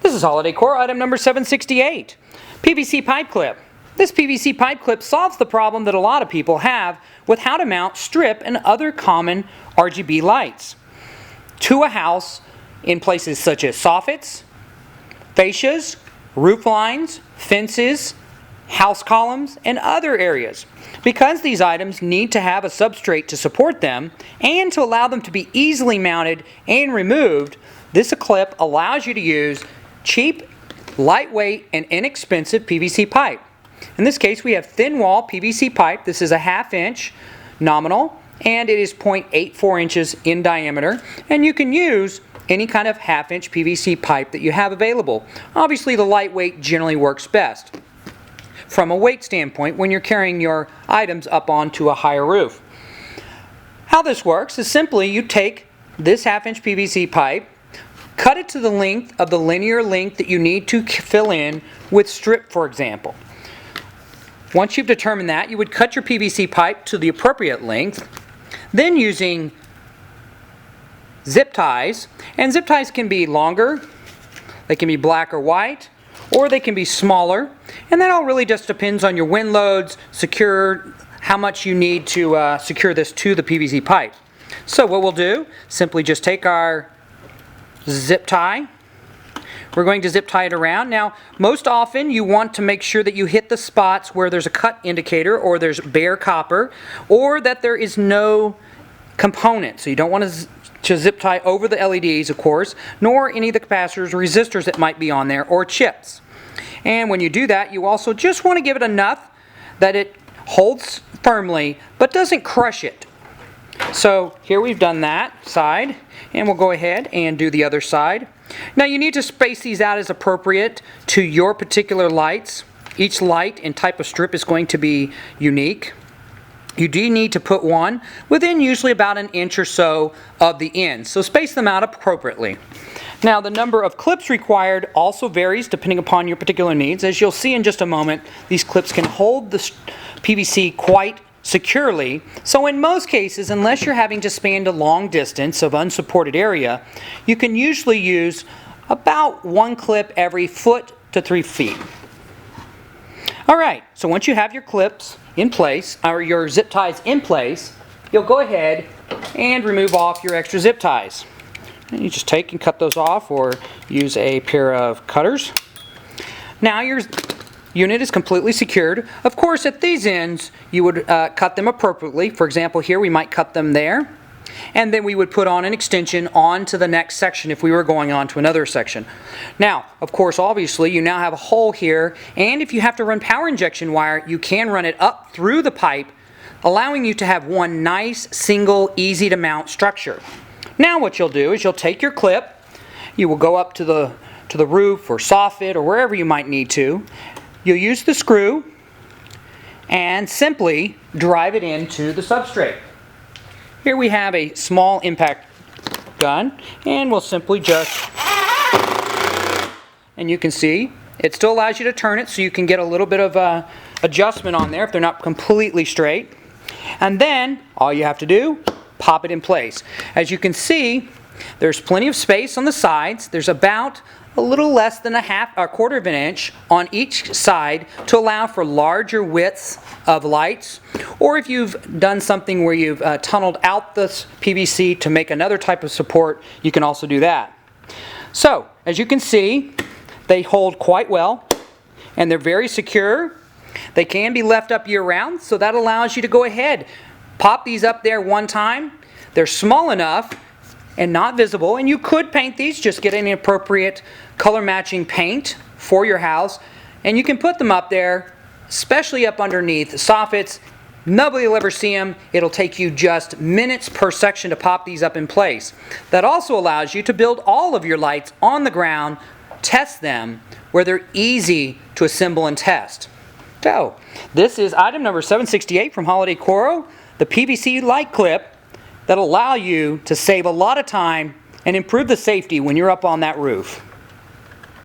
This is Holiday Core item number 768, PVC pipe clip. This PVC pipe clip solves the problem that a lot of people have with how to mount strip and other common RGB lights to a house in places such as soffits, fascias, roof lines, fences, house columns, and other areas. Because these items need to have a substrate to support them and to allow them to be easily mounted and removed, this clip allows you to use cheap, lightweight, and inexpensive PVC pipe. In this case, we have thin wall PVC pipe. This is a 1/2 inch nominal, and it is 0.84 inches in diameter, and you can use any kind of 1/2 inch PVC pipe that you have available. Obviously, the lightweight generally works best from a weight standpoint when you're carrying your items up onto a higher roof. How this works is simply you take this 1/2 inch PVC pipe, cut it to the length of the linear length that you need to fill in with strip, for example. Once you've determined that, you would cut your PVC pipe to the appropriate length. Then using zip ties, and zip ties can be longer, they can be black or white, or they can be smaller, and that all really just depends on your wind loads, how much you need to secure this to the PVC pipe. So what we'll do, simply just take our zip tie. We're going to zip tie it around. Now, most often you want to make sure that you hit the spots where there's a cut indicator or there's bare copper or that there is no component. So you don't want to zip tie over the LEDs, of course, nor any of the capacitors or resistors that might be on there or chips. And when you do that, you also just want to give it enough that it holds firmly but doesn't crush it. So here we've done that side, and we'll go ahead and do the other side. Now you need to space these out as appropriate to your particular lights. Each light and type of strip is going to be unique. You do need to put one within usually about 1 inch or so of the end, so space them out appropriately. Now the number of clips required also varies depending upon your particular needs. As you'll see in just a moment, these clips can hold the PVC quite securely, so in most cases, unless you're having to span a long distance of unsupported area, you can usually use about 1 clip every foot to 3 feet. Alright, so once you have your clips in place, or your zip ties in place, you'll go ahead and remove off your extra zip ties. And you just take and cut those off or use a pair of cutters. Now your unit is completely secured. Of course, at these ends, you would cut them appropriately. For example, here we might cut them there. And then we would put on an extension onto the next section if we were going on to another section. Now, of course, obviously, you now have a hole here, and if you have to run power injection wire, you can run it up through the pipe, allowing you to have one nice, single, easy to mount structure. Now what you'll do is you'll take your clip, you will go up to the roof or soffit or wherever you might need to. You'll use the screw and simply drive it into the substrate. Here we have a small impact gun, and we'll simply just, and you can see it still allows you to turn it so you can get a little bit of adjustment on there if they're not completely straight. And then all you have to do, pop it in place. As you can see, there's plenty of space on the sides. There's about a little less than a quarter of an inch on each side to allow for larger widths of lights, or if you've done something where you've tunneled out this PVC to make another type of support, you can also do that. So as you can see, they hold quite well and they're very secure. They can be left up year round, so that allows you to go ahead, pop these up there one time. They're small enough and not visible, and you could paint these, just get any appropriate color matching paint for your house, and you can put them up there, especially up underneath soffits. Nobody will ever see them. It'll take you just minutes per section to pop these up in place. That also allows you to build all of your lights on the ground, test them where they're easy to assemble and test. So this is item number 768 from Holiday Coro, the PVC light clip that'll allow you to save a lot of time and improve the safety when you're up on that roof.